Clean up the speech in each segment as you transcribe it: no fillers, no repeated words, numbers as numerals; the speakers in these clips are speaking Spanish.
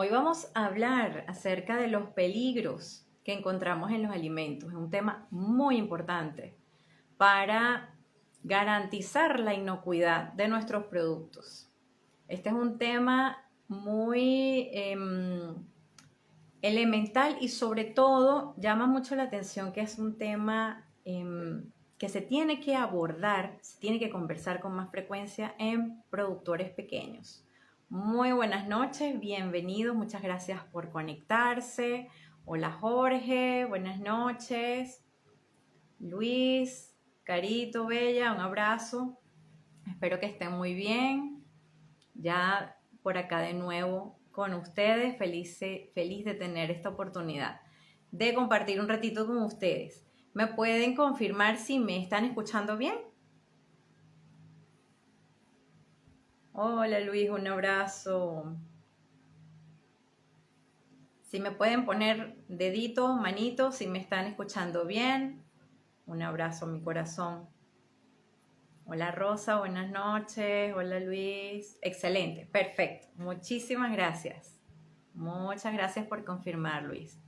Hoy vamos a hablar acerca de los peligros que encontramos en los alimentos. Es un tema muy importante para garantizar la inocuidad de nuestros productos. Este es un tema muy elemental y sobre todo llama mucho la atención que es un tema que se tiene que abordar, se tiene que conversar con más frecuencia en productores pequeños. Muy buenas noches, bienvenidos, muchas gracias por conectarse. Hola Jorge, buenas noches. Luis, Carito, Bella, un abrazo. Espero que estén muy bien. Ya por acá de nuevo con ustedes, feliz de tener esta oportunidad de compartir un ratito con ustedes. ¿Me pueden confirmar si me están escuchando bien? Hola Luis, un abrazo. Si me pueden poner deditos, manitos, si me están escuchando bien. Un abrazo a mi corazón. Hola Rosa, buenas noches. Hola Luis. Excelente, perfecto. Muchísimas gracias. Muchas gracias por confirmar, Luis.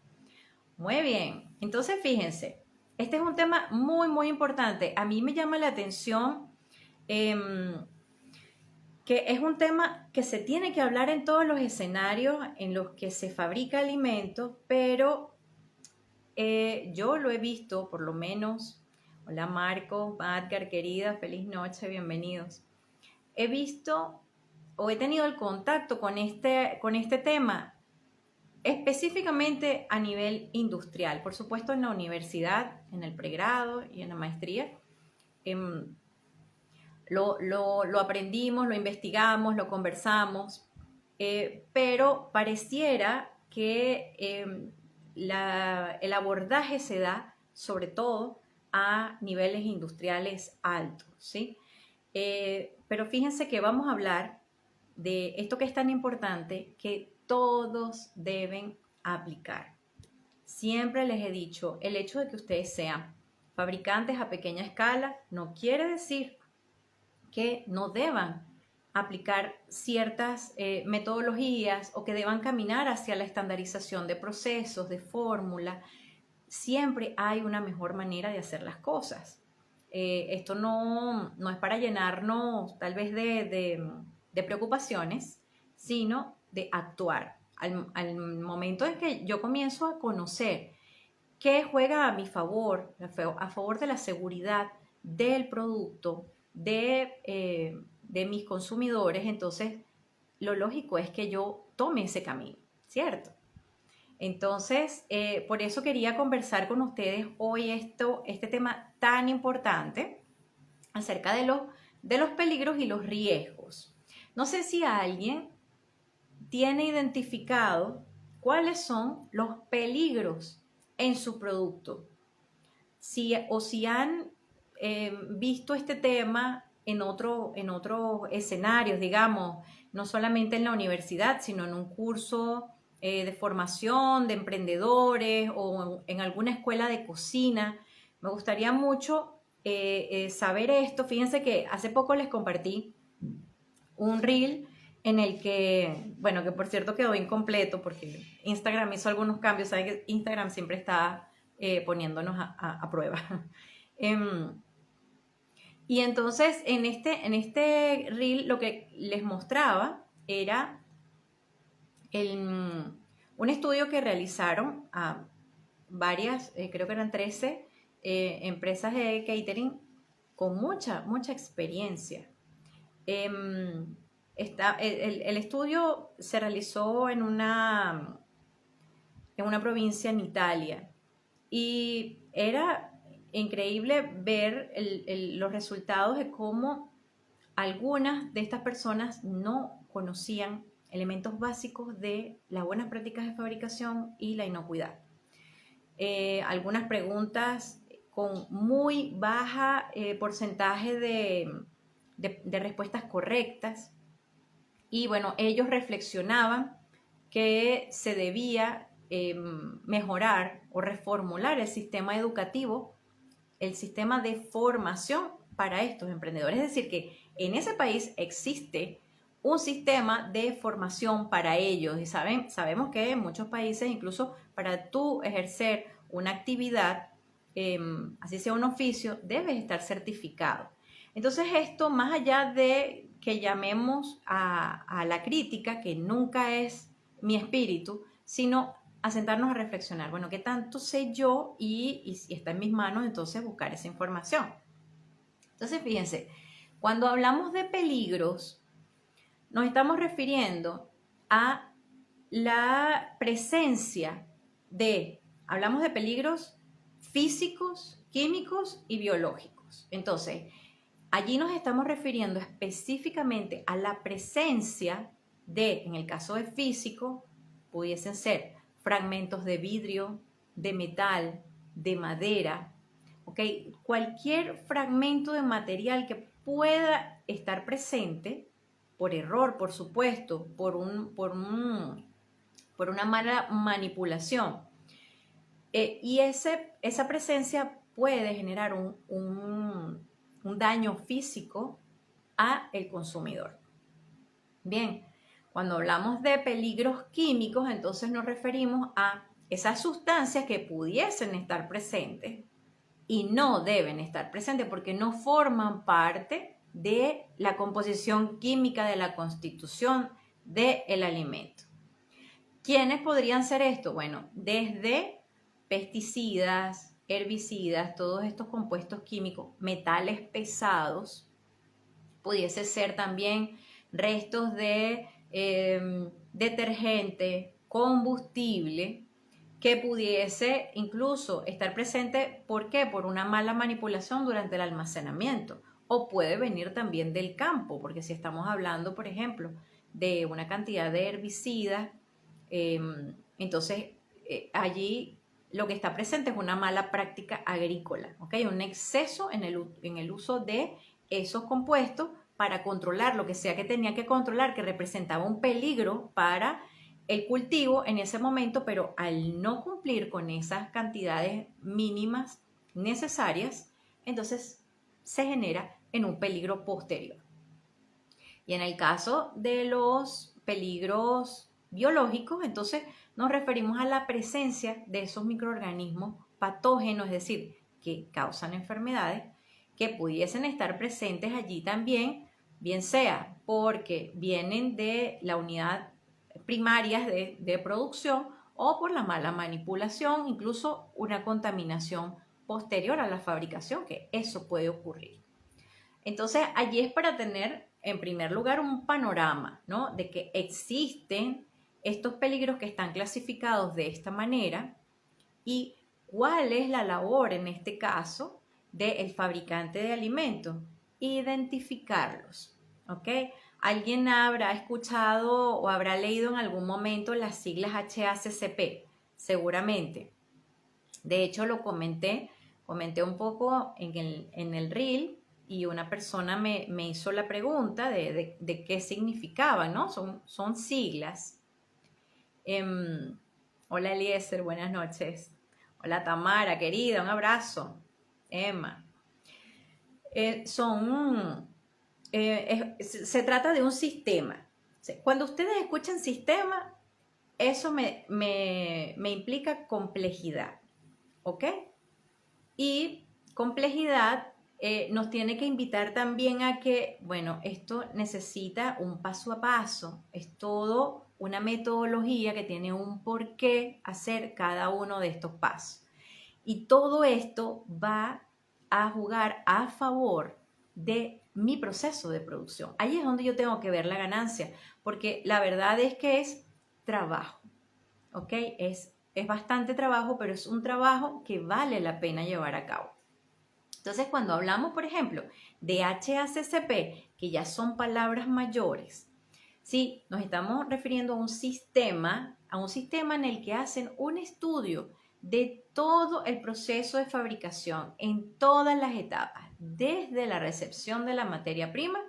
Muy bien, entonces fíjense, este es un tema muy importante. A mí me llama la atención que es un tema que se tiene que hablar en todos los escenarios en los que se fabrica alimento, pero yo lo he visto, por lo menos. Hola Marco, Edgar, querida, feliz noche, bienvenidos. He visto o he tenido el contacto con este tema específicamente a nivel industrial, por supuesto en la universidad, en el pregrado y en la maestría. Lo aprendimos, lo investigamos, lo conversamos, pero pareciera que el abordaje se da sobre todo a niveles industriales altos, ¿sí? Pero fíjense que vamos a hablar de esto que es tan importante que todos deben aplicar. Siempre les he dicho, el hecho de que ustedes sean fabricantes a pequeña escala no quiere decir que no deban aplicar ciertas metodologías o que deban caminar hacia la estandarización de procesos, de fórmula. Siempre hay una mejor manera de hacer las cosas. Esto no es para llenarnos tal vez de preocupaciones, sino de actuar. Al momento en que yo comienzo a conocer qué juega a mi favor, a favor de la seguridad del producto, de mis consumidores, entonces lo lógico es que yo tome ese camino, ¿cierto? Entonces, por eso quería conversar con ustedes hoy este tema tan importante acerca de los peligros y los riesgos. No sé si alguien tiene identificado cuáles son los peligros en su producto, si han visto este tema en otros escenarios, digamos, no solamente en la universidad, sino en un curso de formación de emprendedores o en alguna escuela de cocina. Me gustaría mucho saber esto. Fíjense que hace poco les compartí un reel en el que, bueno, que por cierto quedó incompleto porque Instagram hizo algunos cambios. Saben que Instagram siempre está poniéndonos a prueba. Y entonces en este reel lo que les mostraba era un estudio que realizaron a varias, creo que eran 13 empresas de catering con mucha experiencia. El estudio se realizó en una provincia en Italia y era increíble ver los resultados de cómo algunas de estas personas no conocían elementos básicos de las buenas prácticas de fabricación y la inocuidad. Algunas preguntas con muy baja porcentaje de respuestas correctas, y bueno, ellos reflexionaban que se debía mejorar o reformular el sistema educativo, el sistema de formación para estos emprendedores. Es decir, que en ese país existe un sistema de formación para ellos. Y sabemos que en muchos países, incluso para tú ejercer una actividad, así sea un oficio, debes estar certificado. Entonces esto, más allá de que llamemos a la crítica, que nunca es mi espíritu, sino a sentarnos a reflexionar, bueno, ¿qué tanto sé yo? Y si está en mis manos, entonces buscar esa información. Entonces, fíjense, cuando hablamos de peligros, nos estamos refiriendo a la presencia hablamos de peligros físicos, químicos y biológicos. Entonces, allí nos estamos refiriendo específicamente a la presencia en el caso de físico, pudiesen ser fragmentos de vidrio, de metal, de madera, ¿ok? Cualquier fragmento de material que pueda estar presente, por error, por supuesto, por una mala manipulación. Y esa presencia puede generar un daño físico a el consumidor. Bien, cuando hablamos de peligros químicos, entonces nos referimos a esas sustancias que pudiesen estar presentes y no deben estar presentes porque no forman parte de la composición química de la constitución del alimento. ¿Quiénes podrían ser esto? Bueno, desde pesticidas, herbicidas, todos estos compuestos químicos, metales pesados, pudiese ser también restos de detergente, combustible, que pudiese incluso estar presente, ¿por qué? Por una mala manipulación durante el almacenamiento. O puede venir también del campo, porque si estamos hablando, por ejemplo, de una cantidad de herbicidas, entonces allí lo que está presente es una mala práctica agrícola, ¿ok? Un exceso en el uso de esos compuestos para controlar lo que sea que tenía que controlar, que representaba un peligro para el cultivo en ese momento, pero al no cumplir con esas cantidades mínimas necesarias, entonces se genera en un peligro posterior. Y en el caso de los peligros biológicos, entonces nos referimos a la presencia de esos microorganismos patógenos, es decir, que causan enfermedades, que pudiesen estar presentes allí también, bien sea porque vienen de la unidad primarias de producción o por la mala manipulación, incluso una contaminación posterior a la fabricación, que eso puede ocurrir. Entonces, allí es para tener, en primer lugar, un panorama, ¿no? De que existen estos peligros que están clasificados de esta manera y cuál es la labor, en este caso, del fabricante de alimentos. Identificarlos, ¿ok? Alguien habrá escuchado o habrá leído en algún momento las siglas HACCP, seguramente. De hecho, lo comenté un poco en el reel y una persona me hizo la pregunta de qué significaban, ¿no? Son siglas. Hola Eliezer, buenas noches. Hola Tamara, querida, un abrazo. Emma. Se trata de un sistema. Cuando ustedes escuchan sistema, eso me implica complejidad, ¿ok? Y complejidad nos tiene que invitar también a que, bueno, esto necesita un paso a paso, es todo una metodología que tiene un porqué hacer cada uno de estos pasos. Y todo esto va a jugar a favor de mi proceso de producción. Ahí es donde yo tengo que ver la ganancia, porque la verdad es que es trabajo, ¿ok? Es bastante trabajo, pero es un trabajo que vale la pena llevar a cabo. Entonces, cuando hablamos, por ejemplo, de HACCP, que ya son palabras mayores, ¿sí? Nos estamos refiriendo a un sistema en el que hacen un estudio de todo el proceso de fabricación en todas las etapas, desde la recepción de la materia prima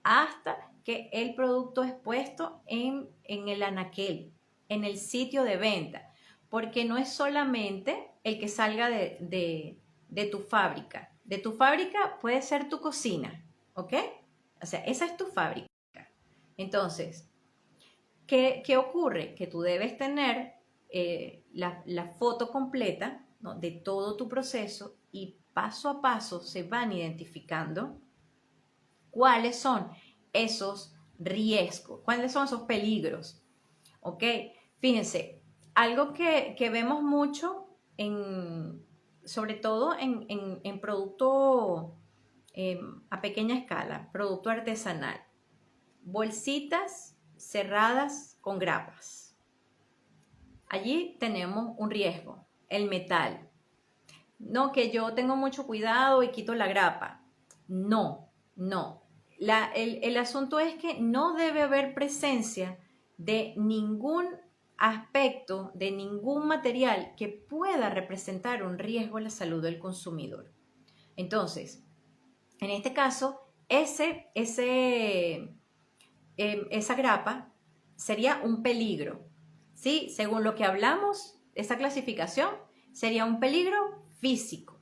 hasta que el producto es puesto en el anaquel, en el sitio de venta, porque no es solamente el que salga de tu fábrica. De tu fábrica puede ser tu cocina, ¿ok? O sea, esa es tu fábrica. Entonces, ¿qué ocurre? Que tú debes tener la foto completa, ¿no?, de todo tu proceso, y paso a paso se van identificando cuáles son esos riesgos, cuáles son esos peligros. ¿Ok? Fíjense, algo que vemos mucho, sobre todo en producto a pequeña escala, producto artesanal, bolsitas cerradas con grapas. Allí tenemos un riesgo, el metal. No, que yo tengo mucho cuidado y quito la grapa. No, no. El asunto es que no debe haber presencia de ningún aspecto, de ningún material que pueda representar un riesgo a la salud del consumidor. Entonces, en este caso, esa grapa sería un peligro, ¿sí? Según lo que hablamos, esa clasificación sería un peligro físico.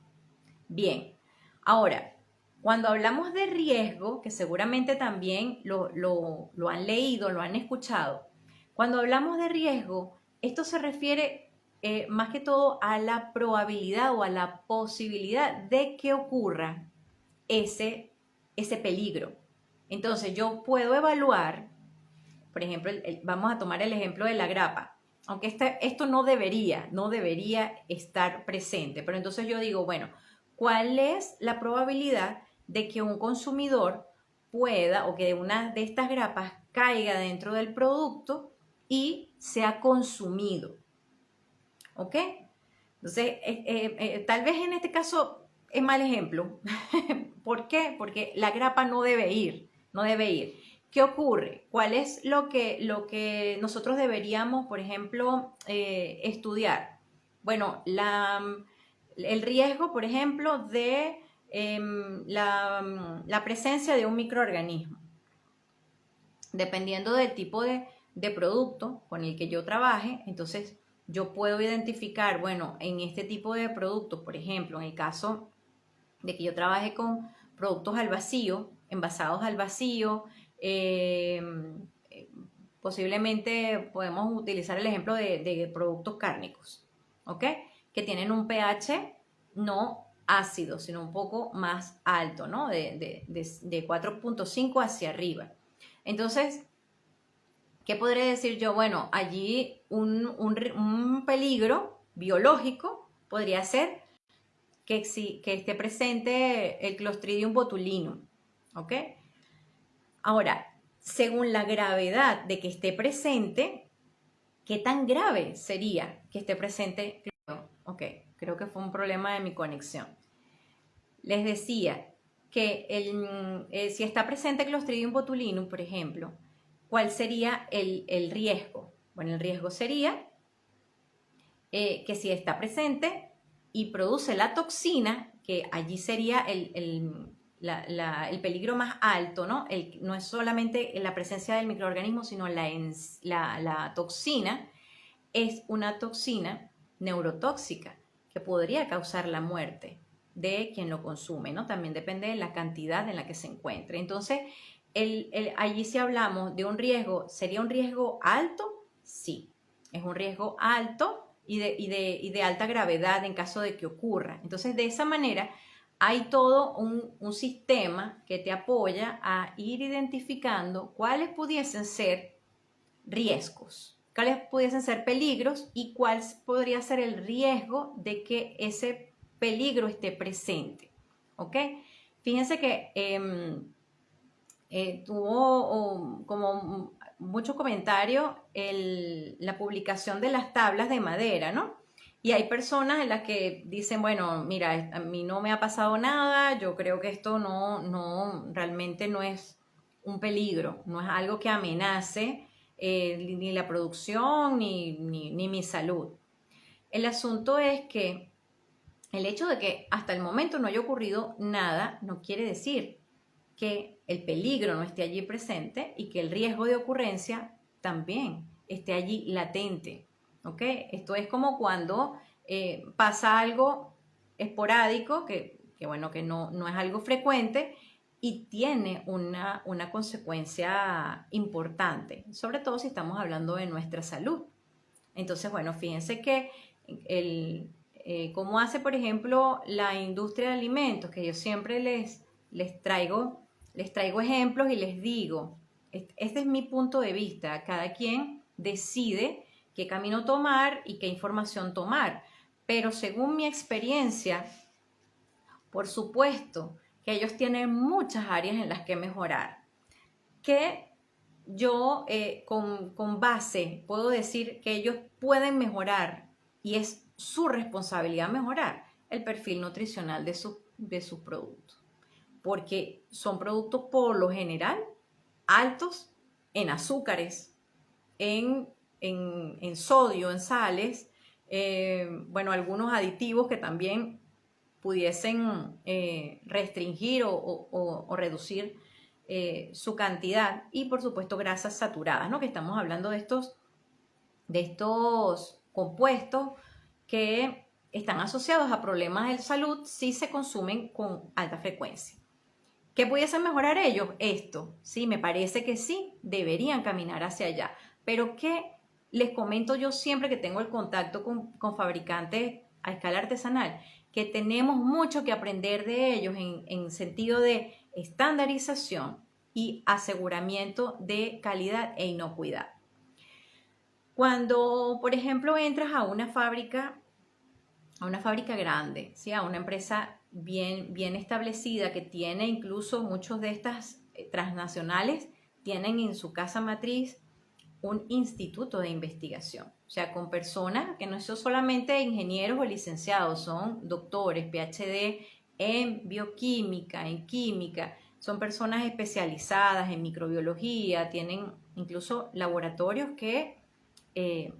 Bien, ahora, cuando hablamos de riesgo, que seguramente también lo han leído, lo han escuchado, cuando hablamos de riesgo, esto se refiere más que todo a la probabilidad o a la posibilidad de que ocurra ese peligro. Entonces yo puedo evaluar, por ejemplo, vamos a tomar el ejemplo de la grapa, aunque esto no debería estar presente, pero entonces yo digo, bueno, ¿cuál es la probabilidad de que un consumidor pueda, o que una de estas grapas caiga dentro del producto y sea consumido? ¿Ok? Entonces, tal vez en este caso es mal ejemplo. ¿Por qué? Porque la grapa no debe ir, no debe ir. ¿Qué ocurre? ¿Cuál es lo que nosotros deberíamos, por ejemplo, estudiar? Bueno, el riesgo, por ejemplo, de la presencia de un microorganismo. Dependiendo del tipo de producto con el que yo trabaje, entonces yo puedo identificar, bueno, en este tipo de productos, por ejemplo, en el caso de que yo trabaje con productos al vacío, envasados al vacío, posiblemente podemos utilizar el ejemplo de productos cárnicos, ¿ok? Que tienen un pH no ácido, sino un poco más alto, ¿no? De 4.5 hacia arriba. Entonces, ¿qué podré decir yo? Bueno, allí un peligro biológico podría ser que esté presente el Clostridium botulinum, ¿ok? Ahora, según la gravedad de que esté presente, ¿qué tan grave sería que esté presente? Ok, creo que fue un problema de mi conexión. Les decía que si está presente Clostridium botulinum, por ejemplo, ¿cuál sería el riesgo? Bueno, el riesgo sería que si está presente y produce la toxina, que allí sería el peligro más alto, ¿no? No es solamente la presencia del microorganismo, sino la toxina es una toxina neurotóxica que podría causar la muerte de quien lo consume, ¿no? También depende de la cantidad en la que se encuentre. Entonces, allí si hablamos de un riesgo, ¿sería un riesgo alto? Sí, es un riesgo alto y de alta gravedad en caso de que ocurra. Entonces, de esa manera, hay todo un sistema que te apoya a ir identificando cuáles pudiesen ser riesgos, cuáles pudiesen ser peligros y cuál podría ser el riesgo de que ese peligro esté presente. ¿Ok? Fíjense que tuvo como mucho comentario la publicación de las tablas de madera, ¿no? Y hay personas en las que dicen, bueno, mira, a mí no me ha pasado nada, yo creo que esto realmente no es un peligro, no es algo que amenace ni la producción ni mi salud. El asunto es que el hecho de que hasta el momento no haya ocurrido nada no quiere decir que el peligro no esté allí presente y que el riesgo de ocurrencia también esté allí latente. ¿Ok? Esto es como cuando pasa algo esporádico, que bueno, que no es algo frecuente, y tiene una consecuencia importante, sobre todo si estamos hablando de nuestra salud. Entonces, bueno, fíjense que cómo hace, por ejemplo, la industria de alimentos, que yo siempre les traigo ejemplos y les digo, este es mi punto de vista, cada quien decide qué camino tomar y qué información tomar, pero según mi experiencia, por supuesto que ellos tienen muchas áreas en las que mejorar, que yo con base puedo decir que ellos pueden mejorar y es su responsabilidad mejorar el perfil nutricional de sus productos, porque son productos por lo general altos en azúcares, en sodio, en sales, bueno, algunos aditivos que también pudiesen restringir o reducir su cantidad y por supuesto grasas saturadas, ¿no? Que estamos hablando de estos compuestos que están asociados a problemas de salud si se consumen con alta frecuencia. ¿Qué pudiesen mejorar ellos? Esto, sí, me parece que sí, deberían caminar hacia allá. Pero ¿qué les comento yo siempre que tengo el contacto con fabricantes a escala artesanal? Que tenemos mucho que aprender de ellos en sentido de estandarización y aseguramiento de calidad e inocuidad. Cuando, por ejemplo, entras a una fábrica grande, ¿sí? A una empresa bien establecida que tiene incluso muchos de estas transnacionales, tienen en su casa matriz un instituto de investigación, o sea, con personas que no son solamente ingenieros o licenciados, son doctores, PhD en bioquímica, en química, son personas especializadas en microbiología, tienen incluso laboratorios que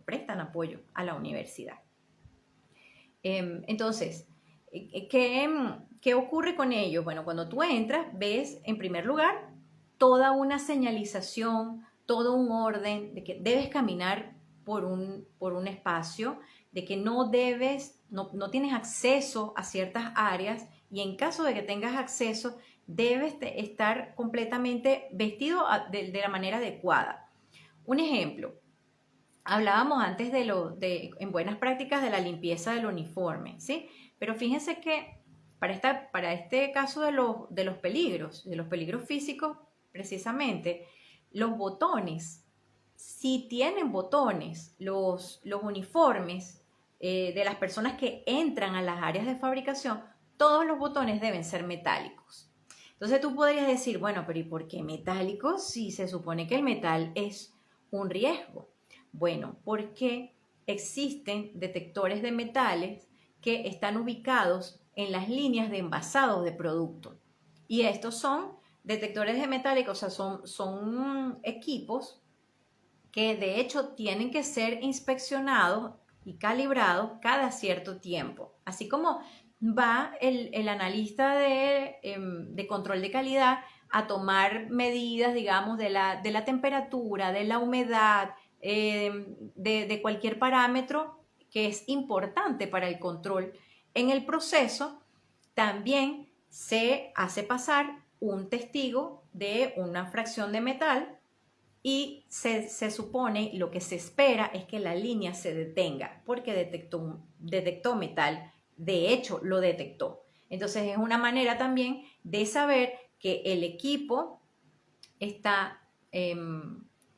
prestan apoyo a la universidad. Entonces, ¿qué ocurre con ellos? Bueno, cuando tú entras, ves en primer lugar toda una señalización, todo un orden de que debes caminar por un espacio, de que no tienes acceso a ciertas áreas y en caso de que tengas acceso, debes estar completamente vestido de la manera adecuada. Un ejemplo, hablábamos antes en buenas prácticas de la limpieza del uniforme, ¿sí? Pero fíjense que para este caso de los peligros físicos, precisamente, los botones, si tienen botones, los uniformes de las personas que entran a las áreas de fabricación, todos los botones deben ser metálicos. Entonces tú podrías decir, bueno, pero ¿y por qué metálicos si se supone que el metal es un riesgo? Bueno, porque existen detectores de metales que están ubicados en las líneas de envasados de producto. Y estos son detectores de metales, o sea, son equipos que de hecho tienen que ser inspeccionados y calibrados cada cierto tiempo. Así como va el analista de control de calidad a tomar medidas, digamos, de la temperatura, de la humedad, de cualquier parámetro que es importante para el control en el proceso, también se hace pasar un testigo de una fracción de metal y se supone, lo que se espera es que la línea se detenga porque detectó metal, de hecho lo detectó. Entonces es una manera también de saber que el equipo está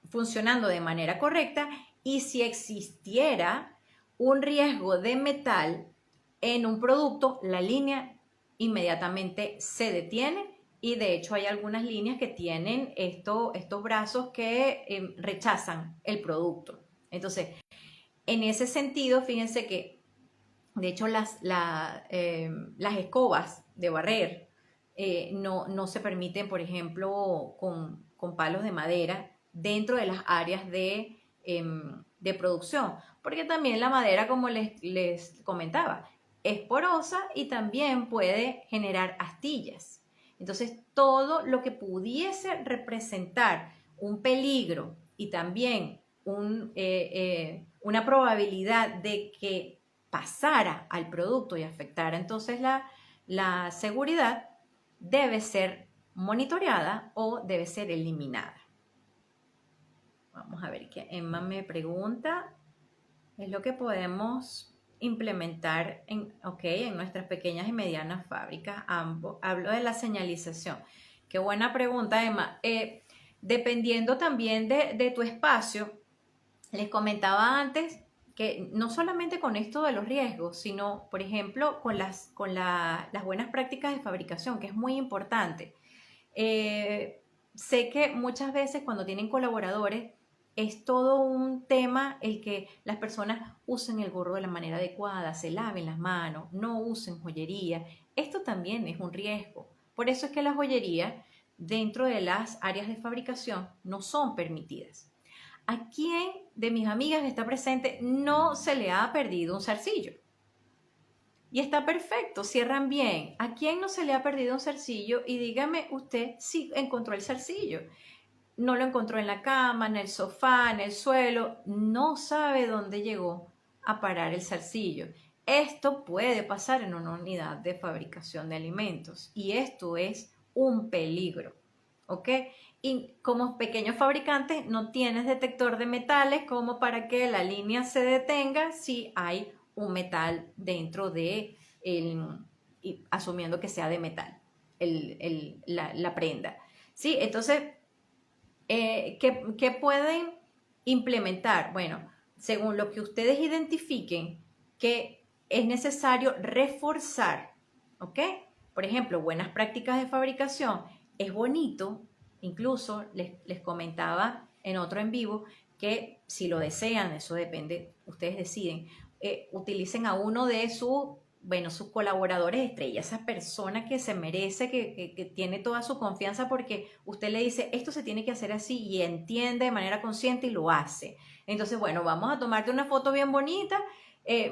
funcionando de manera correcta y si existiera un riesgo de metal en un producto, la línea inmediatamente se detiene y de hecho hay algunas líneas que tienen estos brazos que rechazan el producto. Entonces, en ese sentido, fíjense que de hecho las escobas de barrer no se permiten, por ejemplo, con palos de madera dentro de las áreas de producción, porque también la madera, como les comentaba, es porosa y también puede generar astillas. Entonces, todo lo que pudiese representar un peligro y también una probabilidad de que pasara al producto y afectara entonces la seguridad, debe ser monitoreada o debe ser eliminada. Vamos a ver qué Emma me pregunta. Es lo que podemos implementar en nuestras pequeñas y medianas fábricas. Hablo de la señalización. Qué buena pregunta, Emma. Dependiendo también de tu espacio, les comentaba antes que no solamente con esto de los riesgos, sino, por ejemplo, con las buenas prácticas de fabricación, que es muy importante. Sé que muchas veces cuando tienen colaboradores es todo un tema el que las personas usen el gorro de la manera adecuada, se laven las manos, no usen joyería. Esto también es un riesgo. Por eso es que las joyerías dentro de las áreas de fabricación no son permitidas. ¿A quién de mis amigas que está presente no se le ha perdido un zarcillo? Y está perfecto, cierran bien. ¿A quién no se le ha perdido un zarcillo? Y dígame usted si encontró el zarcillo. No lo encontró en la cama, en el sofá, en el suelo. No sabe dónde llegó a parar el zarcillo. Esto puede pasar en una unidad de fabricación de alimentos. Y esto es un peligro. ¿Ok? Y como pequeños fabricantes no tienes detector de metales como para que la línea se detenga si hay un metal dentro de asumiendo que sea de metal la prenda. ¿Sí? Entonces, ¿qué pueden implementar? Bueno, según lo que ustedes identifiquen que es necesario reforzar, ¿ok? Por ejemplo, buenas prácticas de fabricación. Es bonito, incluso les comentaba en otro en vivo, que si lo desean, eso depende, ustedes deciden, utilicen a uno de sus colaboradores estrella, esa persona que se merece, que tiene toda su confianza porque usted le dice, esto se tiene que hacer así y entiende de manera consciente y lo hace. Entonces, bueno, vamos a tomarte una foto bien bonita,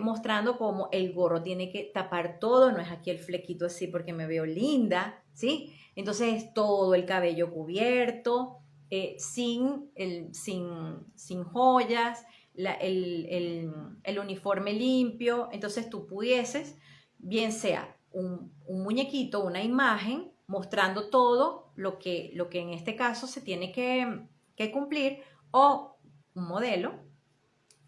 mostrando cómo el gorro tiene que tapar todo, no es aquí el flequito así porque me veo linda, ¿sí? Entonces es todo el cabello cubierto, sin joyas, el uniforme limpio. Entonces tú pudieses, bien sea un muñequito, una imagen, mostrando todo lo que en este caso se tiene que cumplir, o un modelo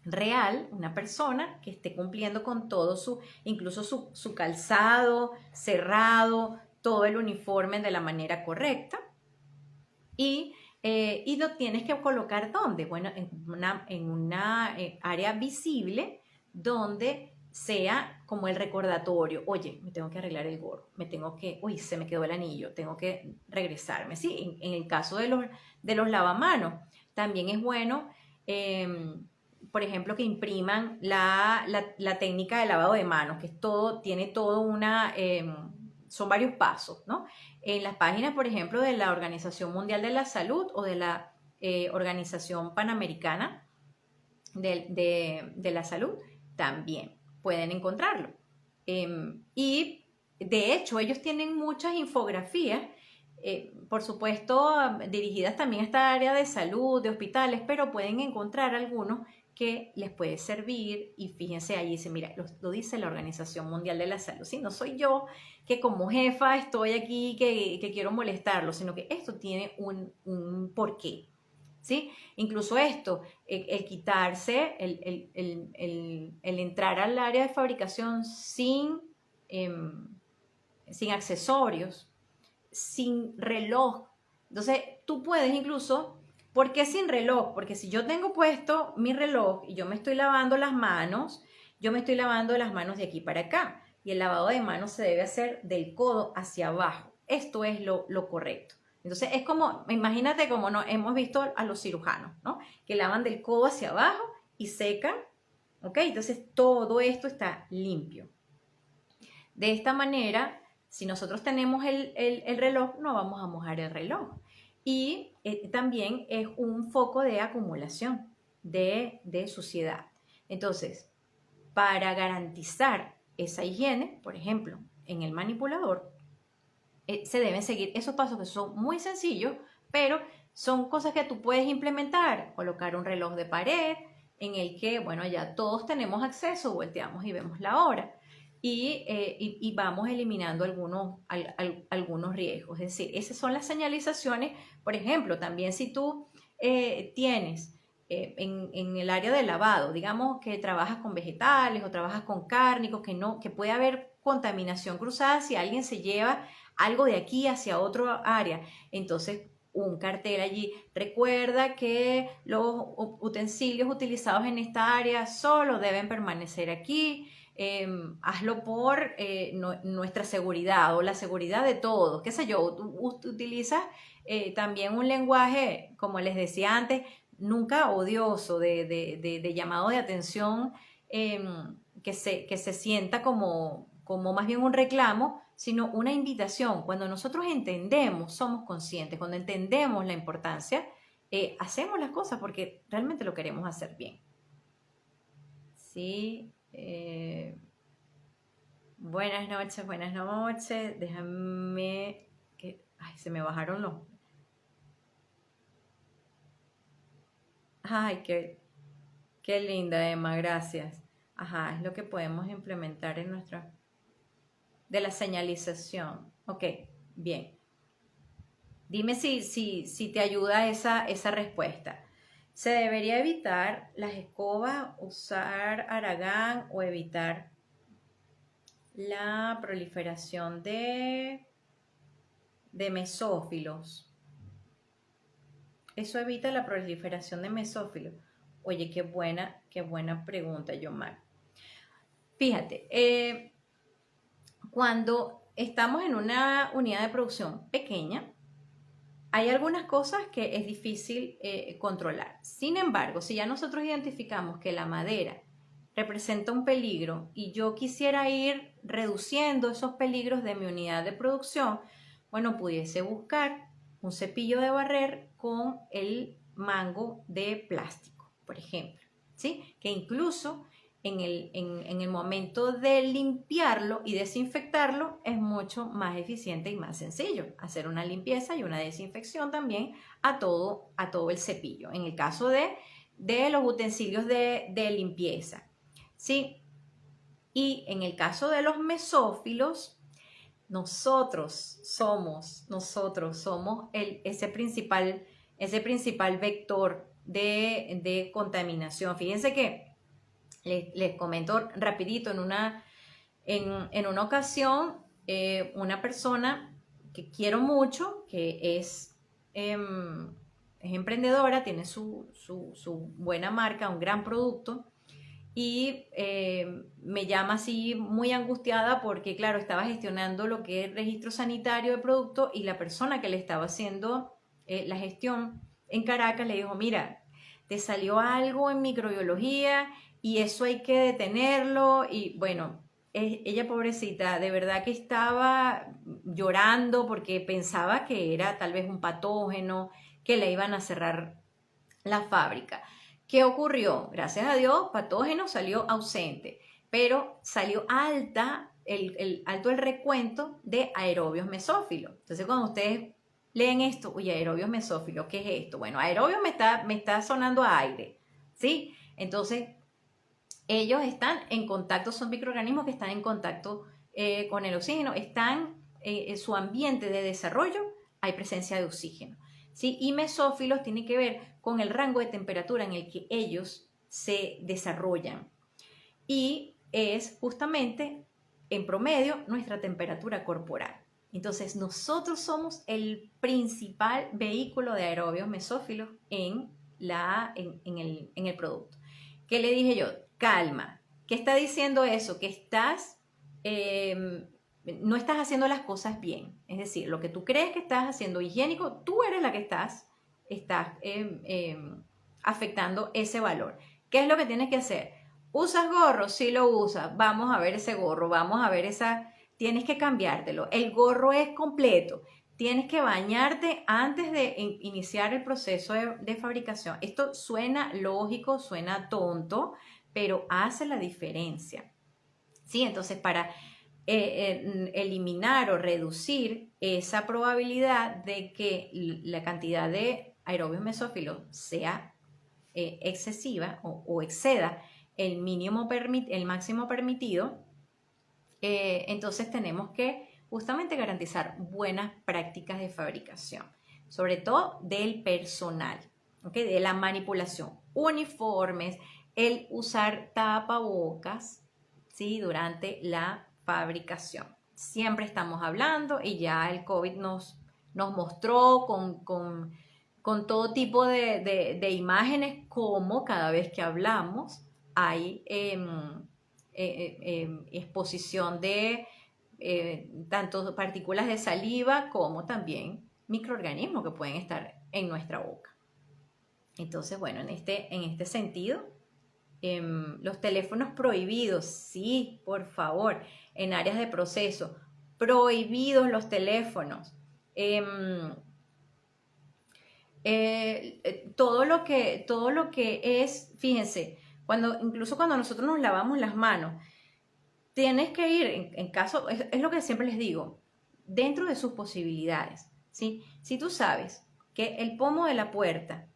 real, una persona que esté cumpliendo con todo incluso su calzado cerrado, todo el uniforme de la manera correcta. Y lo tienes que colocar ¿dónde? Bueno, en una área visible donde sea como el recordatorio. Oye, me tengo que arreglar el gorro, uy, se me quedó el anillo, tengo que regresarme. Sí, en el caso de los lavamanos, también es bueno, por ejemplo, que impriman la técnica de lavado de manos, que tiene todo son varios pasos, ¿no? En las páginas, por ejemplo, de la Organización Mundial de la Salud o de la Organización Panamericana de la Salud, también pueden encontrarlo. Y de hecho, ellos tienen muchas infografías, por supuesto, dirigidas también a esta área de salud, de hospitales, pero pueden encontrar algunos que les puede servir. Y fíjense, ahí dice, mira, lo dice la Organización Mundial de la Salud. Sí, no soy yo que como jefa estoy aquí que quiero molestarlo, sino que esto tiene un porqué. ¿Sí? Incluso esto, el quitarse, el entrar al área de fabricación sin accesorios, sin reloj. Entonces, tú puedes incluso, ¿por qué sin reloj? Porque si yo tengo puesto mi reloj y yo me estoy lavando las manos, yo me estoy lavando las manos de aquí para acá. Y el lavado de manos se debe hacer del codo hacia abajo. Esto es lo correcto. Entonces, es como, imagínate como no, hemos visto a los cirujanos, ¿no? Que lavan del codo hacia abajo y secan, ¿ok? Entonces, todo esto está limpio. De esta manera, si nosotros tenemos el reloj, no vamos a mojar el reloj. Y también es un foco de acumulación de suciedad. Entonces, para garantizar esa higiene, por ejemplo, en el manipulador, se deben seguir esos pasos que son muy sencillos, pero son cosas que tú puedes implementar. Colocar un reloj de pared en el que, bueno, ya todos tenemos acceso, volteamos y vemos la hora. y vamos eliminando algunos riesgos. Es decir, esas son las señalizaciones. Por ejemplo, también si tú tienes en el área de lavado, digamos que trabajas con vegetales o trabajas con cárnicos, que puede haber contaminación cruzada si alguien se lleva algo de aquí hacia otro área. Entonces, un cartel allí. Recuerda que los utensilios utilizados en esta área solo deben permanecer aquí. Hazlo por nuestra seguridad o la seguridad de todos, qué sé yo, tú utilizas también un lenguaje, como les decía antes, nunca odioso, de llamado de atención, que se sienta como más bien un reclamo, sino una invitación. Cuando nosotros entendemos, somos conscientes, cuando entendemos la importancia, hacemos las cosas porque realmente lo queremos hacer bien. Sí. Buenas noches, buenas noches. Déjame que... Ay, se me bajaron los... Ay, qué linda, Emma, gracias. Ajá, es lo que podemos implementar en nuestra... De la señalización. Ok, bien. Dime si te ayuda esa respuesta. ¿Se debería evitar las escobas, usar aragán o evitar la proliferación de mesófilos? Eso evita la proliferación de mesófilos. Oye, qué buena pregunta, Yomar. Fíjate, cuando estamos en una unidad de producción pequeña, hay algunas cosas que es difícil controlar. Sin embargo, si ya nosotros identificamos que la madera representa un peligro y yo quisiera ir reduciendo esos peligros de mi unidad de producción, bueno, pudiese buscar un cepillo de barrer con el mango de plástico, por ejemplo, ¿sí? Que incluso en el momento de limpiarlo y desinfectarlo es mucho más eficiente y más sencillo. Hacer una limpieza y una desinfección también a todo el cepillo. En el caso de los utensilios de limpieza, ¿sí? Y en el caso de los mesófilos, nosotros somos ese principal vector de contaminación. Fíjense que les comento rapidito, en una ocasión, una persona que quiero mucho, que es emprendedora, tiene su buena marca, un gran producto, y me llama así muy angustiada porque, claro, estaba gestionando lo que es registro sanitario de producto y la persona que le estaba haciendo la gestión en Caracas le dijo, mira, te salió algo en microbiología y eso hay que detenerlo y bueno, ella pobrecita, de verdad que estaba llorando porque pensaba que era tal vez un patógeno, que le iban a cerrar la fábrica. ¿Qué ocurrió? Gracias a Dios, patógeno salió ausente, pero salió alto el recuento de aerobios mesófilos. Entonces, cuando ustedes leen esto, oye, aerobios mesófilos, ¿qué es esto? Bueno, aerobios me está sonando a aire, ¿sí? Entonces, ellos están en contacto, son microorganismos que están en contacto con el oxígeno, están en su ambiente de desarrollo, hay presencia de oxígeno. ¿Sí? Y mesófilos tiene que ver con el rango de temperatura en el que ellos se desarrollan. Y es justamente, en promedio, nuestra temperatura corporal. Entonces, nosotros somos el principal vehículo de aerobios mesófilos en el producto. ¿Qué le dije yo? Calma. ¿Qué está diciendo eso? Que no estás haciendo las cosas bien. Es decir, lo que tú crees que estás haciendo higiénico, tú eres la que estás afectando ese valor. ¿Qué es lo que tienes que hacer? ¿Usas gorro? Sí lo usas. Vamos a ver ese gorro, vamos a ver tienes que cambiártelo. El gorro es completo. Tienes que bañarte antes de iniciar el proceso de fabricación. Esto suena lógico, suena tonto, pero hace la diferencia. ¿Sí? Entonces, para eliminar o reducir esa probabilidad de que la cantidad de aerobios mesófilos sea excesiva o exceda el máximo permitido, Entonces tenemos que justamente garantizar buenas prácticas de fabricación, sobre todo del personal, ¿okay? De la manipulación, uniformes, el usar tapabocas, ¿sí? Durante la fabricación. Siempre estamos hablando y ya el COVID nos mostró con todo tipo de imágenes como cada vez que hablamos hay exposición de tanto partículas de saliva como también microorganismos que pueden estar en nuestra boca. Entonces, bueno, en este sentido, los teléfonos prohibidos, sí, por favor, en áreas de proceso, prohibidos los teléfonos. Todo lo que es, fíjense, incluso cuando nosotros nos lavamos las manos, tienes que ir, en caso, es lo que siempre les digo, dentro de sus posibilidades, ¿sí? Si tú sabes que el pomo de la puerta,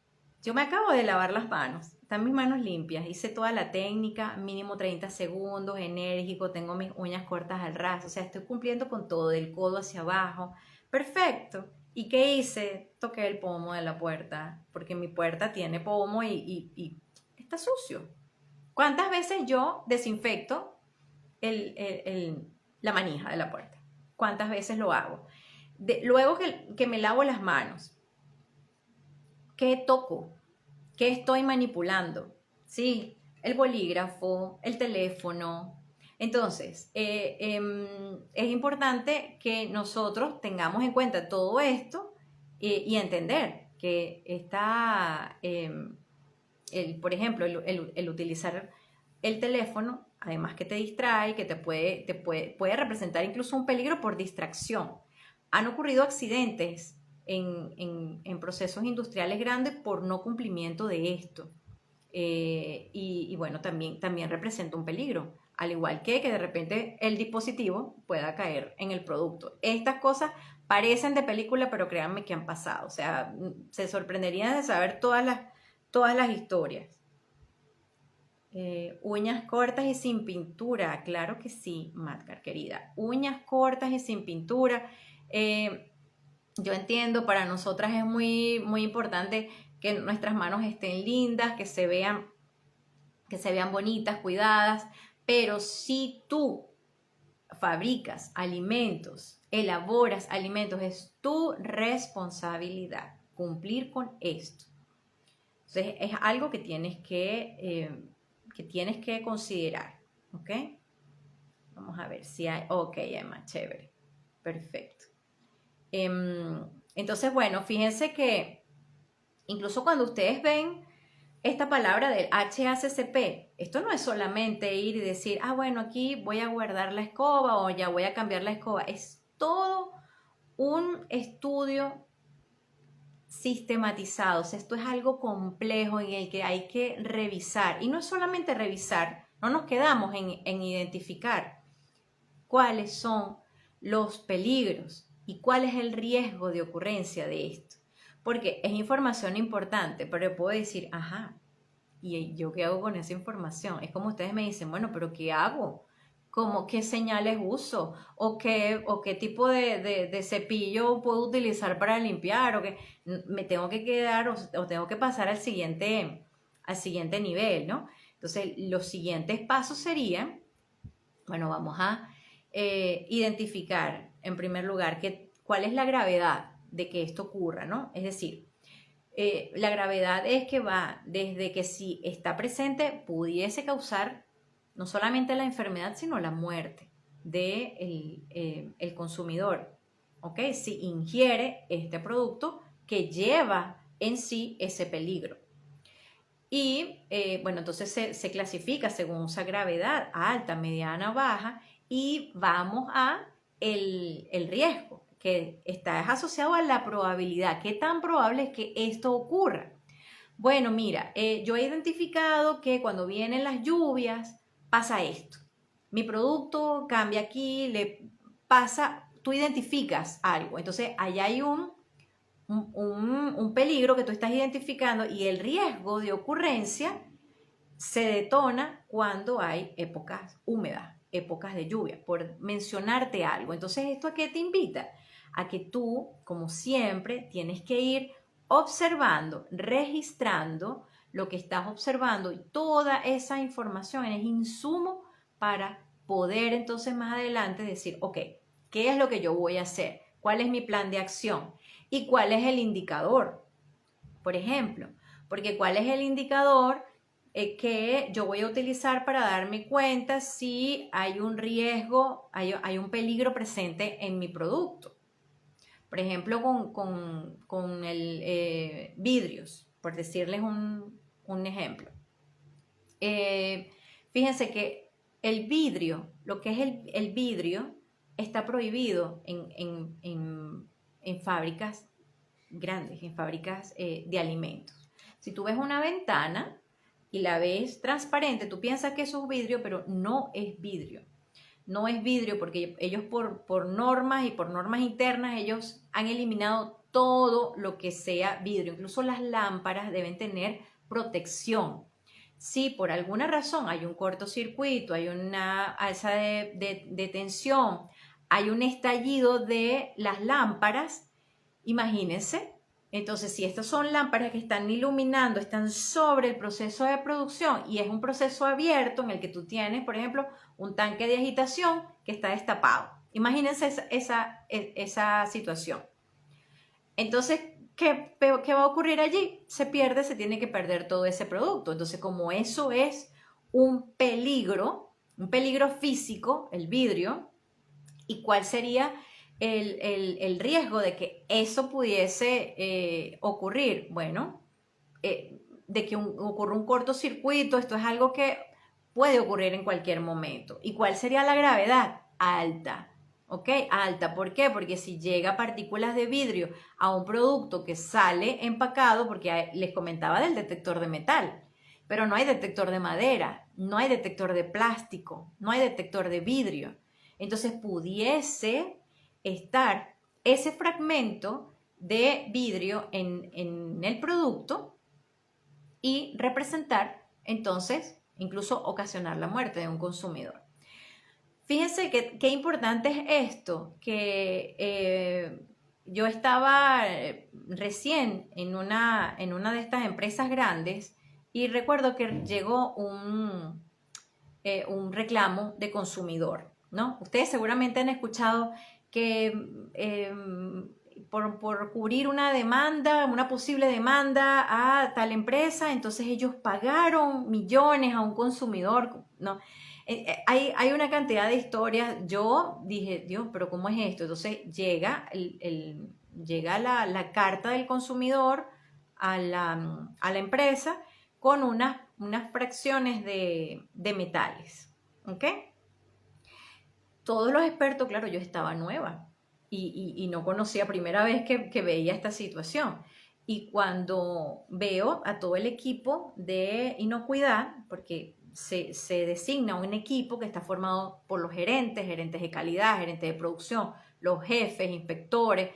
yo me acabo de lavar las manos, están mis manos limpias, hice toda la técnica, mínimo 30 segundos, enérgico, tengo mis uñas cortas al ras, o sea, estoy cumpliendo con todo, del codo hacia abajo, perfecto. ¿Y qué hice? Toqué el pomo de la puerta, porque mi puerta tiene pomo y está sucio. ¿Cuántas veces yo desinfecto la manija de la puerta? ¿Cuántas veces lo hago? Luego que me lavo las manos, ¿qué toco? ¿Qué estoy manipulando? Sí, el bolígrafo, el teléfono. Entonces, es importante que nosotros tengamos en cuenta todo esto y entender que por ejemplo, el utilizar el teléfono, además que te distrae, que puede representar incluso un peligro por distracción. Han ocurrido accidentes en procesos industriales grandes por no cumplimiento de esto. Y bueno, también representa un peligro, al igual que de repente el dispositivo pueda caer en el producto. Estas cosas parecen de película, pero créanme que han pasado. O sea, se sorprenderían de saber todas las historias. Uñas cortas y sin pintura, claro que sí, Matcar, querida. Uñas cortas y sin pintura. Yo entiendo, para nosotras es muy, muy importante que nuestras manos estén lindas, que se vean bonitas, cuidadas, pero si tú fabricas alimentos, elaboras alimentos, es tu responsabilidad cumplir con esto. Entonces es algo que tienes que considerar, ¿ok? Vamos a ver si hay, ok, Emma, chévere, perfecto. Entonces, bueno, fíjense que incluso cuando ustedes ven esta palabra del HACCP, esto no es solamente ir y decir, bueno, aquí voy a guardar la escoba o ya voy a cambiar la escoba, es todo un estudio sistematizado. O sea, esto es algo complejo en el que hay que revisar, y no es solamente revisar, no nos quedamos en identificar cuáles son los peligros y cuál es el riesgo de ocurrencia de esto, porque es información importante, pero puedo decir, ajá, ¿y yo qué hago con esa información? Es como ustedes me dicen, bueno, pero ¿qué hago? ¿Cómo, qué señales uso? ¿O qué tipo de cepillo puedo utilizar para limpiar? ¿O que me tengo que quedar o tengo que pasar al siguiente nivel, ¿no? Entonces, los siguientes pasos serían, bueno, vamos a identificar en primer lugar cuál es la gravedad de que esto ocurra, ¿no? Es decir, la gravedad es que va desde que si está presente pudiese causar no solamente la enfermedad, sino la muerte del el consumidor, ¿ok? Si ingiere este producto que lleva en sí ese peligro. Y bueno, entonces se clasifica según esa gravedad, alta, mediana, baja, y vamos a el riesgo, que está asociado a la probabilidad. ¿Qué tan probable es que esto ocurra? Bueno, mira, yo he identificado que cuando vienen las lluvias pasa esto. Mi producto cambia aquí, le pasa, tú identificas algo. Entonces, allá hay un peligro que tú estás identificando, y el riesgo de ocurrencia se detona cuando hay épocas húmedas. épocas de lluvia, por mencionarte algo. Entonces, ¿esto a qué te invita? A que tú, como siempre, tienes que ir observando, registrando lo que estás observando, y toda esa información es insumo para poder entonces más adelante decir, ok, ¿qué es lo que yo voy a hacer? ¿Cuál es mi plan de acción? ¿Y cuál es el indicador? Por ejemplo, porque ¿cuál es el indicador que yo voy a utilizar para darme cuenta si hay un riesgo, hay un peligro presente en mi producto? Por ejemplo, con el vidrios, por decirles un ejemplo. Fíjense que el vidrio, lo que es el vidrio, está prohibido en fábricas grandes, en fábricas de alimentos. Si tú ves una ventana y la ves transparente, tú piensas que eso es vidrio, pero no es vidrio. No es vidrio porque ellos por normas y por normas internas, ellos han eliminado todo lo que sea vidrio. Incluso las lámparas deben tener protección. Si por alguna razón hay un cortocircuito, hay una alza de tensión, hay un estallido de las lámparas, imagínense. Entonces, si estas son lámparas que están iluminando, están sobre el proceso de producción y es un proceso abierto en el que tú tienes, por ejemplo, un tanque de agitación que está destapado. Imagínense esa situación. Entonces, ¿qué va a ocurrir allí? Se pierde, se tiene que perder todo ese producto. Entonces, como eso es un peligro físico, el vidrio, ¿y cuál sería el riesgo de que eso pudiese ocurrir? Bueno, de que ocurra un cortocircuito, esto es algo que puede ocurrir en cualquier momento. ¿Y cuál sería la gravedad? Alta. ¿Ok? Alta. ¿Por qué? Porque si llega partículas de vidrio a un producto que sale empacado, porque les comentaba del detector de metal, pero no hay detector de madera, no hay detector de plástico, no hay detector de vidrio. Entonces pudiese estar ese fragmento de vidrio en el producto y representar, entonces, incluso ocasionar la muerte de un consumidor. Fíjense qué importante es esto, que yo estaba recién en una de estas empresas grandes y recuerdo que llegó un reclamo de consumidor, ¿no? Ustedes seguramente han escuchado que por cubrir una demanda, una posible demanda a tal empresa, entonces ellos pagaron millones a un consumidor, ¿no? Hay una cantidad de historias. Yo dije, Dios, pero ¿cómo es esto? Entonces llega la carta del consumidor a la empresa con unas fracciones de metales, ¿ok? Todos los expertos, claro, yo estaba nueva y no conocía, primera vez que veía esta situación. Y cuando veo a todo el equipo de inocuidad, porque se designa un equipo que está formado por los gerentes de calidad, gerentes de producción, los jefes, inspectores,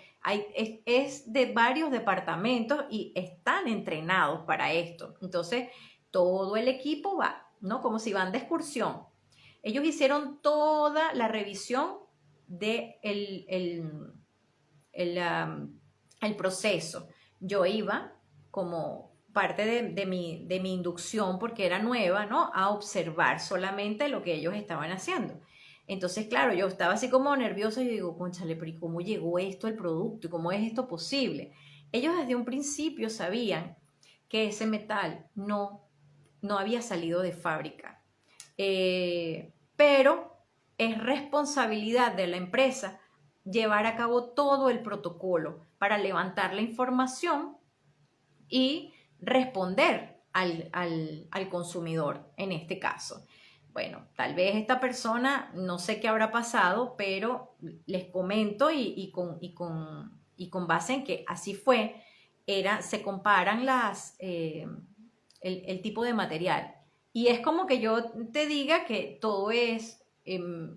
es de varios departamentos y están entrenados para esto. Entonces, todo el equipo va, ¿no? Como si van de excursión. Ellos hicieron toda la revisión de el proceso. Yo iba como parte de mi inducción, porque era nueva, ¿no? A observar solamente lo que ellos estaban haciendo. Entonces, claro, yo estaba así como nerviosa y yo digo, cónchale, pero ¿y cómo llegó esto al producto? ¿Y cómo es esto posible? Ellos desde un principio sabían que ese metal no había salido de fábrica. Pero es responsabilidad de la empresa llevar a cabo todo el protocolo para levantar la información y responder al consumidor en este caso. Bueno, tal vez esta persona, no sé qué habrá pasado, pero les comento y con base en que así fue, se comparan el tipo de material. Y es como que yo te diga que todo es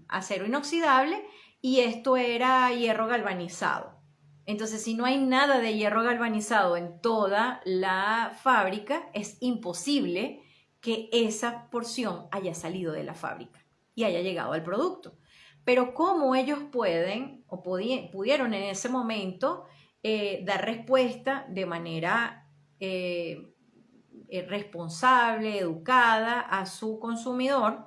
acero inoxidable y esto era hierro galvanizado. Entonces, si no hay nada de hierro galvanizado en toda la fábrica, es imposible que esa porción haya salido de la fábrica. y haya llegado al producto. Pero cómo ellos pueden o pudieron en ese momento dar respuesta de manera responsable, educada a su consumidor,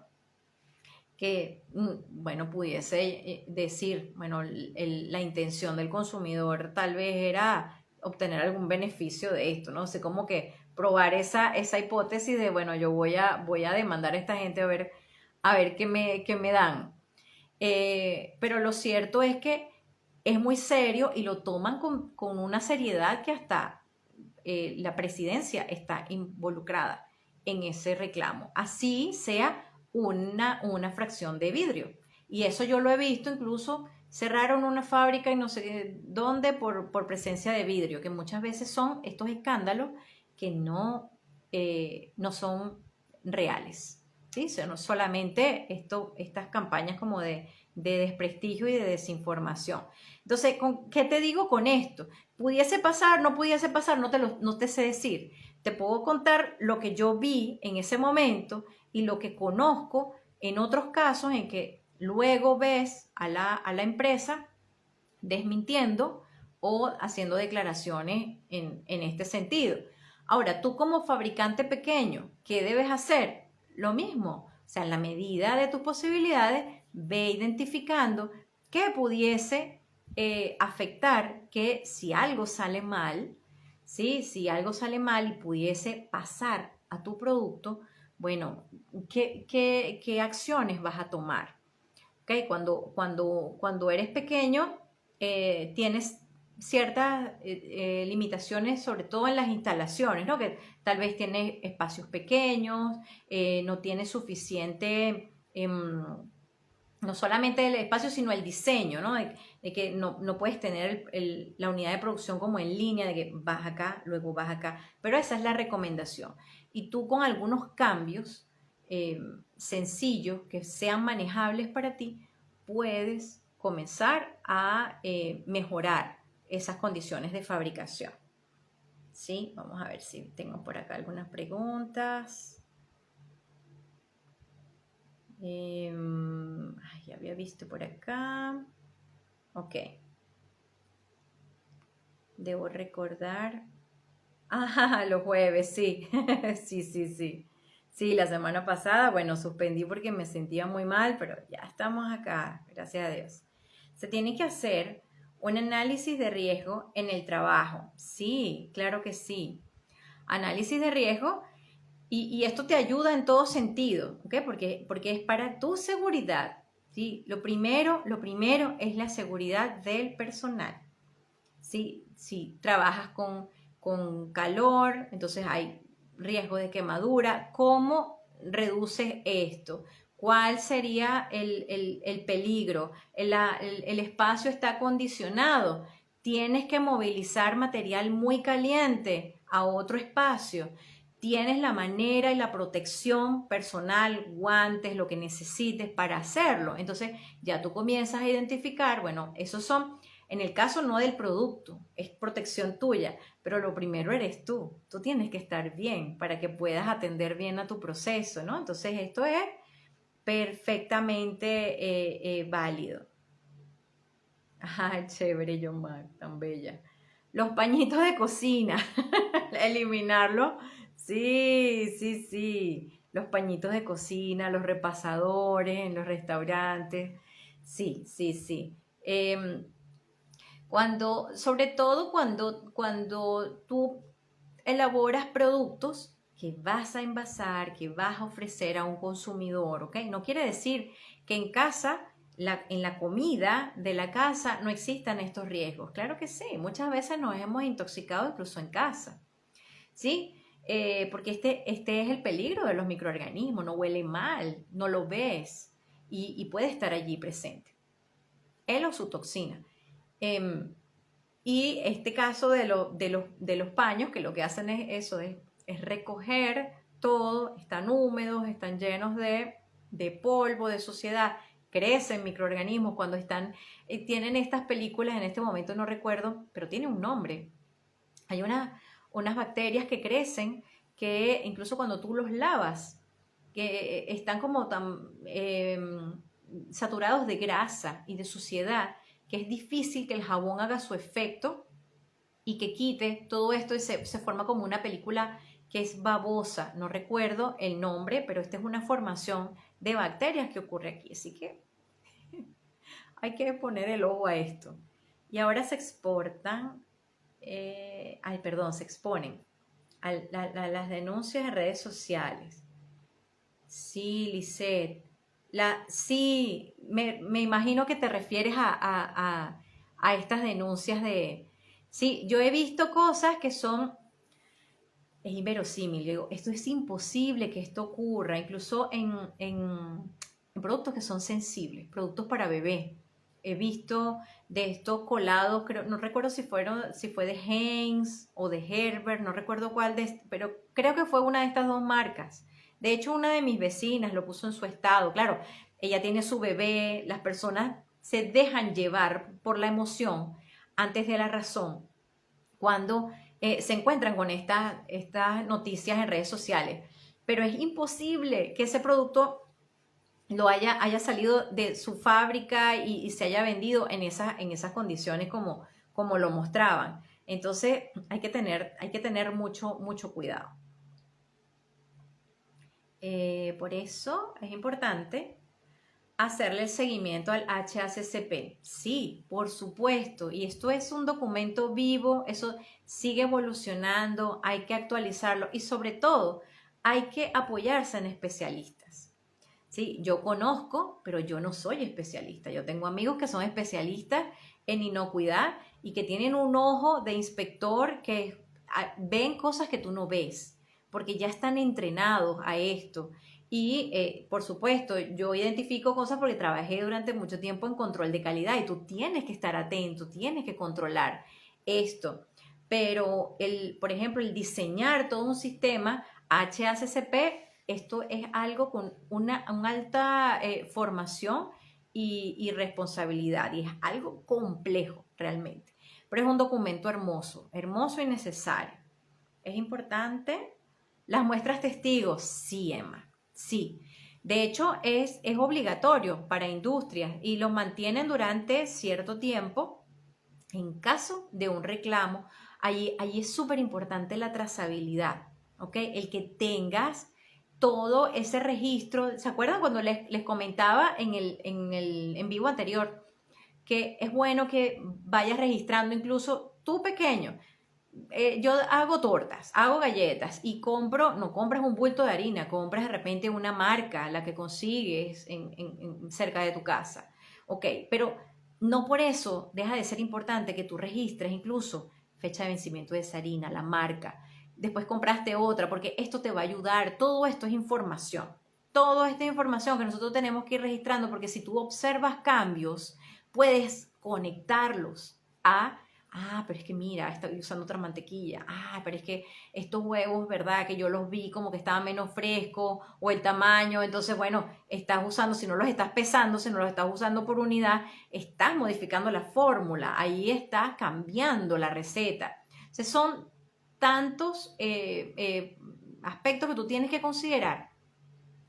que, bueno, pudiese decir, bueno, la intención del consumidor tal vez era obtener algún beneficio de esto, ¿no? O sea, como que probar esa hipótesis de, bueno, yo voy a demandar a esta gente a ver qué me dan. Pero lo cierto es que es muy serio y lo toman con una seriedad que hasta la presidencia está involucrada en ese reclamo. Así sea una fracción de vidrio. Y eso yo lo he visto, incluso cerraron una fábrica y no sé dónde por presencia de vidrio, que muchas veces son estos escándalos que no son reales. ¿Sí? O sea, no solamente estas campañas como de desprestigio y de desinformación. Entonces, ¿qué te digo con esto? ¿Pudiese pasar? ¿No pudiese pasar? No te sé decir. Te puedo contar lo que yo vi en ese momento y lo que conozco en otros casos en que luego ves a la empresa desmintiendo o haciendo declaraciones en este sentido. Ahora, tú como fabricante pequeño, ¿qué debes hacer? Lo mismo, o sea, en la medida de tus posibilidades, ve identificando qué pudiese afectar, que si algo sale mal, ¿sí? Si algo sale mal y pudiese pasar a tu producto, bueno, ¿qué acciones vas a tomar? ¿Okay? Cuando eres pequeño, tienes ciertas limitaciones, sobre todo en las instalaciones, ¿no? Que tal vez tienes espacios pequeños, no tienes suficiente, no solamente el espacio, sino el diseño, ¿no? De que no puedes tener la unidad de producción como en línea, de que vas acá, luego vas acá. Pero esa es la recomendación. Y tú con algunos cambios sencillos que sean manejables para ti, puedes comenzar a mejorar esas condiciones de fabricación. ¿Sí? Vamos a ver si tengo por acá algunas preguntas. Ya había visto por acá. Ok. Debo recordar. Ah, los jueves, sí. Sí, sí, sí. Sí, la semana pasada, bueno, suspendí porque me sentía muy mal, pero ya estamos acá, gracias a Dios. Se tiene que hacer un análisis de riesgo en el trabajo. Sí, claro que sí. Análisis de riesgo y esto te ayuda en todo sentido, ¿ok? Porque es para tu seguridad, ¿sí? Lo primero es la seguridad del personal. ¿Sí? Si trabajas con calor, entonces hay riesgo de quemadura. ¿Cómo reduces esto? ¿Cuál sería el peligro? El espacio está acondicionado. Tienes que movilizar material muy caliente a otro espacio. Tienes la manera y la protección personal, guantes, lo que necesites para hacerlo. Entonces ya tú comienzas a identificar, bueno, esos son, en el caso no del producto, es protección tuya, pero lo primero eres tú. Tú tienes que estar bien para que puedas atender bien a tu proceso, ¿no? Entonces esto es perfectamente válido. Ajá, chévere, John Mark, tan bella. Los pañitos de cocina, eliminarlo. Sí, sí, sí. Los pañitos de cocina, los repasadores en los restaurantes. Sí, sí, sí. Sobre todo cuando tú elaboras productos que vas a envasar, que vas a ofrecer a un consumidor, ¿ok? No quiere decir que en casa, en la comida de la casa, no existan estos riesgos. Claro que sí, muchas veces nos hemos intoxicado incluso en casa, ¿sí? Porque este es el peligro de los microorganismos, no huele mal, no lo ves y puede estar allí presente. Él o su toxina. Y este caso de los paños, que lo que hacen es eso, es recoger todo, están húmedos, están llenos de polvo, de suciedad, crecen microorganismos cuando están, tienen estas películas, en este momento no recuerdo, pero tiene un nombre. Hay unas bacterias que crecen que incluso cuando tú los lavas, que están como tan saturados de grasa y de suciedad, que es difícil que el jabón haga su efecto y que quite todo esto y se forma como una película que es babosa. No recuerdo el nombre, pero esta es una formación de bacterias que ocurre aquí. Así que hay que poner el ojo a esto. Y ahora se exportan, se exponen a las denuncias en redes sociales. Sí, Lisette. Sí, me imagino que te refieres a estas denuncias de... Sí, yo he visto cosas que son... Es inverosímil. Yo digo, esto es imposible que esto ocurra, incluso en productos que son sensibles, productos para bebé. He visto de estos colados, creo, no recuerdo si fue de Heinz o de Herbert, no recuerdo cuál pero creo que fue una de estas dos marcas. De hecho, una de mis vecinas lo puso en su estado. Claro, ella tiene su bebé, las personas se dejan llevar por la emoción antes de la razón cuando se encuentran con estas noticias en redes sociales. Pero es imposible que ese producto haya salido de su fábrica y se haya vendido en esas condiciones como lo mostraban. Entonces hay que tener mucho cuidado. Por eso es importante hacerle el seguimiento al HACCP. Sí, por supuesto, y esto es un documento vivo, eso sigue evolucionando, hay que actualizarlo y sobre todo hay que apoyarse en especialistas. Sí, yo conozco, pero yo no soy especialista. Yo tengo amigos que son especialistas en inocuidad y que tienen un ojo de inspector que ven cosas que tú no ves, porque ya están entrenados a esto. Y por supuesto, yo identifico cosas porque trabajé durante mucho tiempo en control de calidad y tú tienes que estar atento, tienes que controlar esto. Pero, por ejemplo, el diseñar todo un sistema HACCP, esto es algo con una alta formación y responsabilidad y es algo complejo realmente. Pero es un documento hermoso, hermoso y necesario. Es importante. Las muestras testigos, sí, Emma. Sí, de hecho es obligatorio para industrias y los mantienen durante cierto tiempo en caso de un reclamo. Allí es súper importante la trazabilidad, ¿ok? El que tengas todo ese registro. ¿Se acuerdan cuando les comentaba en vivo anterior que es bueno que vayas registrando incluso tú pequeño? Yo hago tortas, hago galletas y no compras un bulto de harina, compras de repente una marca, la que consigues cerca de tu casa. Ok, pero no por eso deja de ser importante que tú registres incluso fecha de vencimiento de esa harina, la marca. Después compraste otra, porque esto te va a ayudar. Todo esto es información. Toda esta información que nosotros tenemos que ir registrando, porque si tú observas cambios, puedes conectarlos a pero es que mira, estoy usando otra mantequilla. Pero es que estos huevos, ¿verdad? Que yo los vi como que estaban menos frescos o el tamaño. Entonces, bueno, estás usando, si no los estás pesando, si no los estás usando por unidad, estás modificando la fórmula. Ahí estás cambiando la receta. Entonces, son tantos aspectos que tú tienes que considerar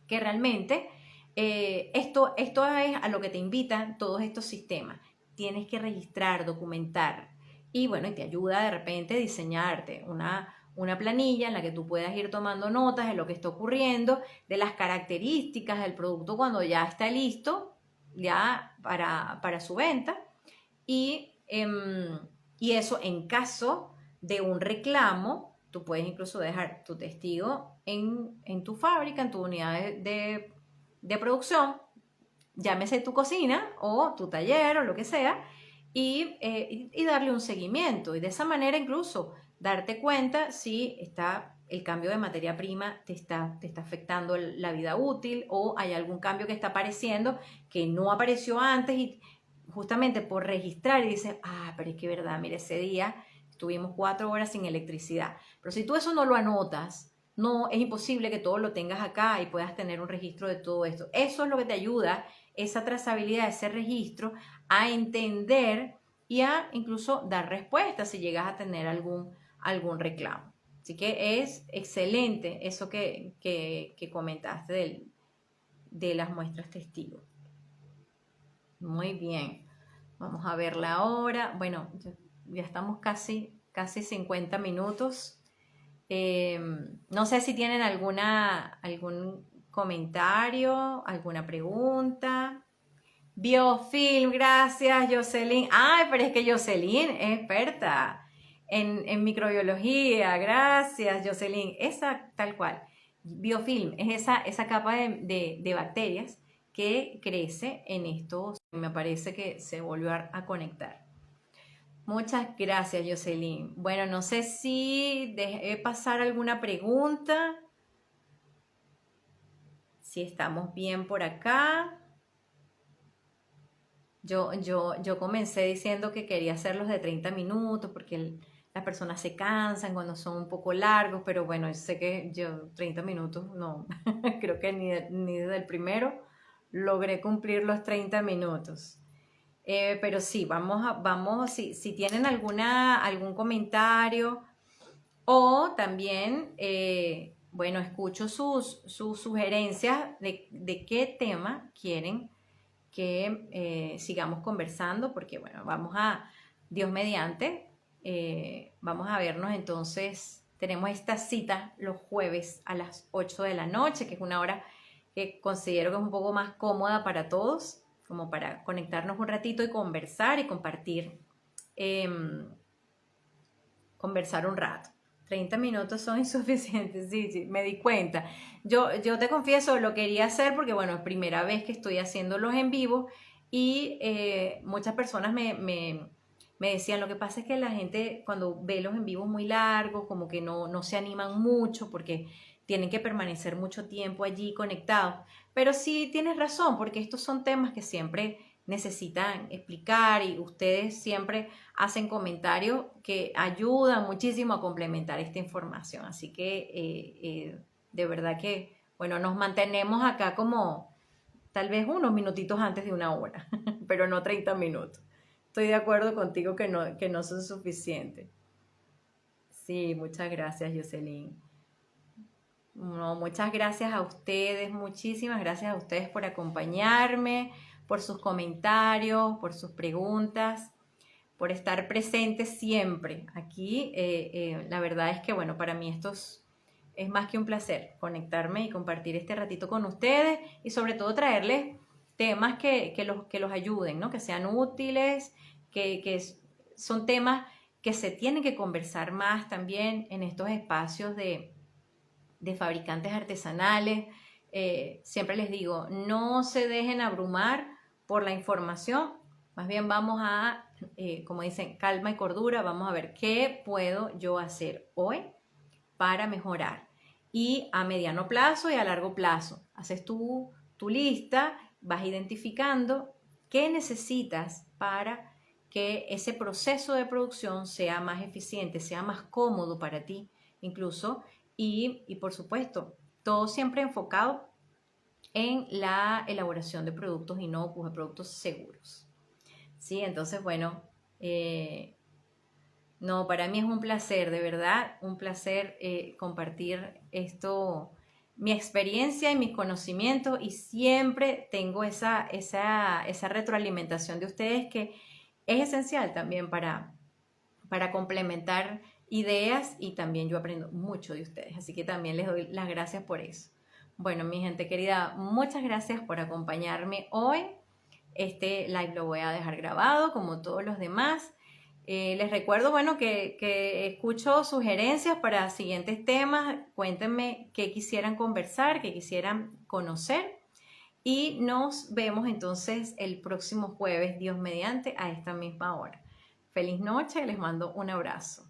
que realmente esto es a lo que te invitan todos estos sistemas. Tienes que registrar, documentar. Y bueno, y te ayuda de repente a diseñarte una planilla en la que tú puedas ir tomando notas de lo que está ocurriendo, de las características del producto cuando ya está listo, ya para su venta. Y eso en caso de un reclamo, tú puedes incluso dejar tu testigo en tu fábrica, en tu unidad de producción, llámese tu cocina o tu taller o lo que sea, y darle un seguimiento. Y de esa manera incluso darte cuenta si el cambio de materia prima te está afectando la vida útil o hay algún cambio que está apareciendo que no apareció antes y justamente por registrar y dices, pero es que verdad, mire, ese día estuvimos 4 horas sin electricidad. Pero si tú eso no lo anotas, no es imposible que todo lo tengas acá y puedas tener un registro de todo esto. Eso es lo que te ayuda, esa trazabilidad, ese registro, a entender y a incluso dar respuesta si llegas a tener algún reclamo. Así que es excelente eso que comentaste de las muestras testigos. Muy bien. Vamos a verla ahora. Bueno, ya estamos casi 50 minutos. No sé si tienen algún comentario, alguna pregunta. Biofilm, gracias, Jocelyn. Ay, pero es que Jocelyn es experta en microbiología. Gracias, Jocelyn. Esa, tal cual. Biofilm es esa capa de bacterias que crece en estos. Me parece que se volvió a conectar. Muchas gracias, Jocelyn. Bueno, no sé si dejé pasar alguna pregunta. Si estamos bien por acá. Yo comencé diciendo que quería hacerlos de 30 minutos porque las personas se cansan cuando son un poco largos, pero bueno, sé que yo 30 minutos no, creo que ni desde el primero logré cumplir los 30 minutos. Pero sí, vamos, si tienen algún comentario o también, bueno, escucho sus sugerencias de qué tema quieren que sigamos conversando, porque bueno, Dios mediante, vamos a vernos entonces, tenemos esta cita los jueves a las 8 de la noche, que es una hora que considero que es un poco más cómoda para todos, como para conectarnos un ratito y conversar y compartir, conversar un rato. 30 minutos son insuficientes, sí, me di cuenta. Yo te confieso, lo quería hacer porque, bueno, es primera vez que estoy haciéndolos en vivo y muchas personas me decían, lo que pasa es que la gente cuando ve los en vivos muy largos, como que no se animan mucho porque tienen que permanecer mucho tiempo allí conectados. Pero sí tienes razón, porque estos son temas que siempre necesitan explicar y ustedes siempre hacen comentarios que ayudan muchísimo a complementar esta información. Así que de verdad que, bueno, nos mantenemos acá como tal vez unos minutitos antes de una hora, pero no 30 minutos. Estoy de acuerdo contigo que no son suficientes. Sí, muchas gracias, Jocelyn. No, muchas gracias a ustedes, muchísimas gracias a ustedes por acompañarme, por sus comentarios, por sus preguntas, por estar presentes siempre aquí. La verdad es que, bueno, para mí es más que un placer conectarme y compartir este ratito con ustedes y sobre todo traerles temas que los ayuden, ¿no? Que sean útiles, que son temas que se tienen que conversar más también en estos espacios de fabricantes artesanales. Siempre les digo, no se dejen abrumar por la información, más bien vamos como dicen, calma y cordura, vamos a ver qué puedo yo hacer hoy para mejorar. Y a mediano plazo y a largo plazo, haces tu lista, vas identificando qué necesitas para que ese proceso de producción sea más eficiente, sea más cómodo para ti, incluso, y por supuesto, todo siempre enfocado en la elaboración de productos inocuos, de productos seguros. Sí, entonces, bueno, no, para mí es un placer, de verdad, un placer compartir esto, mi experiencia y mis conocimientos y siempre tengo esa retroalimentación de ustedes que es esencial también para complementar ideas y también yo aprendo mucho de ustedes, así que también les doy las gracias por eso. Bueno, mi gente querida, muchas gracias por acompañarme hoy. Este live lo voy a dejar grabado como todos los demás. Les recuerdo, bueno, que escucho sugerencias para siguientes temas. Cuéntenme qué quisieran conversar, qué quisieran conocer. Y nos vemos entonces el próximo jueves, Dios mediante, a esta misma hora. Feliz noche, les mando un abrazo.